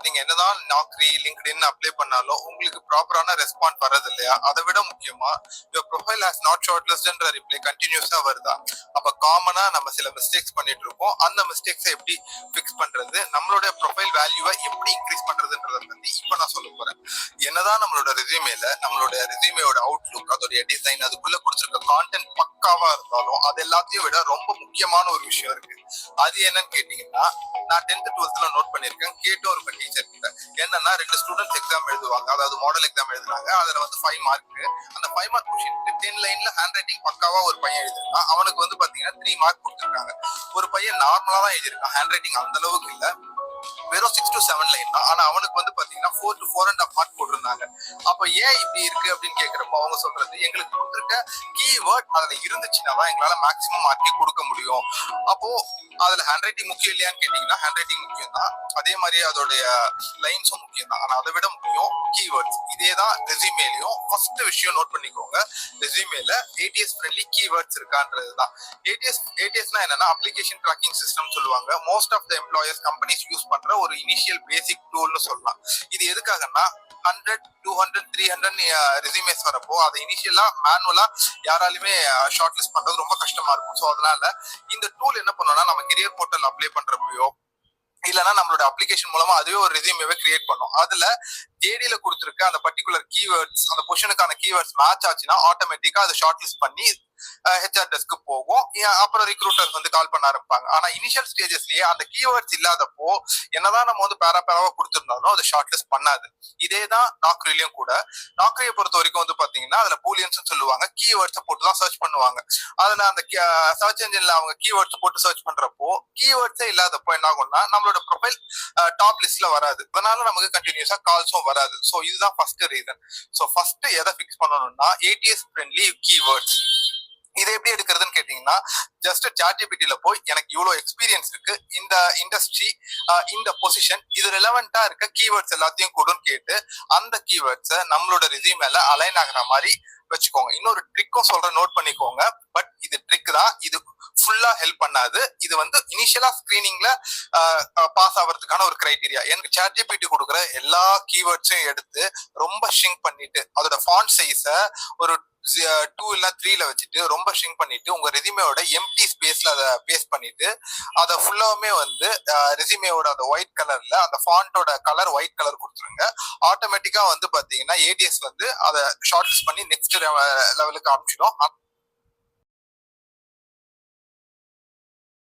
நீங்க என்னதான் Naukri LinkedIn apply பண்ணாலும் உங்களுக்கு ப்ராப்பரான ரெஸ்பாண்ட் வர்றது இல்லையா? அதை விட முக்கியமா your profile has not short லிஸ்ட்ன்ற ரிப்ளை கண்டினியூஸா வருதா? அப்ப காமனா நம்ம சில மிஸ்டேக்ஸ் பண்ணிட்டு இருக்கோம். அந்த மிஸ்டேக்ஸை எப்படி ஃபிக்ஸ் பண்றது, நம்மளுடைய ப்ரொஃபைல் வேல்யூவை எப்படி இன்க்ரீஸ் பண்றதுன்றத பத்தி இப்ப நான் சொல்ல போறேன். என்னதான் நம்மளோட ரெஸ்யூமேயோட அவுட்லுக், அதோடைய டிசைன், அதுக்குள்ள கொடுத்திருக்க கான்டென்ட் பக்காவா இருந்தாலும் அது எல்லாத்தையும் விட ரொம்ப முக்கியமான ஒரு விஷயம் இருக்கு. அது என்னன்னு கேட்டீங்கன்னா, நான் 10th 12th நோட் பண்ணிருக்கேன். கேட்ட ஒரு டீச்சர் கிட்ட என்னன்னா, 2 ஸ்டூடெண்ட்ஸ் எக்ஸாம் எழுதுவாங்க, அதாவது மாடல் எக்ஸாம் எழுதுறாங்க. அதுல வந்து 5 மார்க். அந்த 5 மார்க் கொஸ்டின் 10 லைன்ல ஹேண்ட் ரைட்டிங் பக்காவா ஒரு பையன் எழுதிருக்கான். அவனுக்கு வந்து பாத்தீங்கன்னா 3 மார்க் கொடுத்துருக்காங்க. ஒரு பையன் நார்மலா தான் எழுதிருக்கான், ஹேண்ட் ரைட்டிங் அந்த அளவுக்கு இல்ல, வெறும் 6 to 7 லைன் தான். ஆனா அவனுக்கு வந்து பாத்தீங்கன்னா 4 to 4.5 மார்க் போட்டிருந்தாங்க. அப்ப ஏன் இப்படி இருக்கு அப்படின்னு கேக்குறப்போ அவங்க சொல்றது, எங்களுக்கு கொடுத்திருக்க கீவேர்ட் அதுல இருந்துச்சுன்னா தான் எங்களால மேக்சிமம் மார்க்கே கொடுக்க முடியும். அப்போ அதுல ஹேண்ட் ரைட்டிங் முக்கியம் இல்லையான்னு கேட்டீங்கன்னா, ஹேண்ட் ரைட்டிங் முக்கியம் தான், அதே மாதிரி அதோடைய லைன்ஸும் முக்கியம் தான். ஆனா அதை விட முக்கியம் கீவேர்ட்ஸ். இதேதான் ரெஸ்யூமேலயும் ஃபர்ஸ்ட் விஷயம் நோட் பண்ணிக்கோங்க. ரெஸ்யூமேல ATS ஃப்ரெண்ட்லி கீவேர்ட்ஸ் இருக்கான்றதுதான். ATSனா என்னன்னா, அப்ளிகேஷன் ட்ராக்கிங் சிஸ்டம் சொல்லுவாங்க. Most of the employers companies use பண்ற ஒரு இனிஷியல் பேசிக் டூல்னு சொல்லலாம். இது எதுக்காகன்னா, 100, 200, 300 ரெஸ்யூமேஸ் வரப்போ அதை இனிஷியலா மேனுவலா யாராலுமே ஷார்ட் லிஸ்ட் பண்றது ரொம்ப கஷ்டமா இருக்கும். ஸோ அதனால இந்த டூல் என்ன பண்ணோம்னா, நம்ம கெரியர் போர்ட்டல் அப்ளை பண்றப்பயோ இல்லைன்னா நம்மளோட அப்ளிகேஷன் மூலமா அதுவே ஒரு ரெஸ்யூமேவை கிரியேட் பண்ணும். அதுல ஜேடியில கொடுத்துருக்க அந்த பர்டிகுலர் கீவேர்ட்ஸ், அந்த பொசிஷனுக்கான கீவேர்ட்ஸ் மேட்ச் ஆச்சுன்னா ஆட்டோமேட்டிக்கா அதை ஷார்ட் லிஸ்ட் பண்ணி ஹெச்ஆர் டெஸ்க்கு போகும். அப்புறம் ரிக்ரூட்டர்ஸ் வந்து கால் பண்ண ஆரம்பிப்பாங்க. ஆனா இனிஷியல் ஸ்டேஜஸ்லயே அந்த கீவேர்ட்ஸ் இல்லாதப்போ என்னதான் நம்ம வந்து பேராவா கொடுத்திருந்தாலும் அதை ஷார்ட் லிஸ்ட் பண்ணாது. இதேதான் நாக்ரிலையும் கூட. நாக்ரியை பொறுத்த வரைக்கும் வந்து பாத்தீங்கன்னா, அதுல பூலியன்ஸ் சொல்லுவாங்க, கீவேர்ட்ஸை போட்டு தான் சர்ச் பண்ணுவாங்க. அதுல அந்த சர்ச் என்ஜின்ல அவங்க கீவேர்ட்ஸ் போட்டு சர்ச் பண்றப்போ கீவேர்ட்ஸே இல்லாதப்போ என்ன ஆகும்னா, நம்மளோட ப்ரொஃபைல் டாப் லிஸ்ட்ல வராது. அதனால நமக்கு கண்டினியூஸா கால்ஸும் வராது. ஸோ இதுதான் ஃபர்ஸ்ட் ரீசன். ஸோ ஃபர்ஸ்ட் எதை ஃபிக்ஸ் பண்ணணும்னா, ATS ஃப்ரெண்ட்லி கீவேர்ட்ஸ். இதை எப்படி எடுக்கிறதுன்னு கேட்டீங்கன்னா, ஜஸ்ட் ChatGPTல போய் எனக்கு இவ்வளவு எக்ஸ்பீரியன்ஸ் இருக்கு, இந்த இண்டஸ்ட்ரி, இந்த பொசிஷன், இது ரெலவெண்டா இருக்க கீவேர்ட்ஸ் எல்லாத்தையும் கொடுன்னு கேட்டு அந்த கீவேர்ட்ஸை நம்மளோட ரெஸ்யூமேல அலைன் ஆகிற மாதிரி வச்சுக்கோங்க. இன்னொரு ட்ரிக்கும் சொல்ற, நோட் பண்ணிக்கோங்க. பட் இது ட்ரிக் தான், இது ஃபுல்லா ஹெல்ப் பண்ணாது. இது வந்து இனிஷியலா ஸ்கிரீனிங்ல பாஸ் ஆகிறதுக்கான ஒரு கிரைட்டீரியா. எனக்கு ChatGPT கொடுக்குற எல்லா கீவேர்ட்ஸையும் எடுத்து ரொம்ப ஷ்ரிங்க் பண்ணிட்டு அதோட ஃபாண்ட் சைஸை ஒரு 2 இல்ல 3ல வச்சுட்டு ரொம்ப ஷ்ரிங்க் பண்ணிட்டு உங்க ரெஸ்யூமேயோட எம்டி ஸ்பேஸ்ல அதை பேஸ்ட் பண்ணிட்டு அதை ஃபுல்லாவுமே வந்து ரெஸ்யூமேயோட அந்த ஒயிட் கலர்ல அந்த ஃபாண்டோட கலர் ஒயிட் கலர் கொடுத்துருங்க. ஆட்டோமேட்டிக்கா வந்து பாத்தீங்கன்னா ATS வந்து அதை ஷார்ட் லிஸ்ட் பண்ணி நெக்ஸ்ட் லெவலுக்கு அனுப்பிச்சிடும்.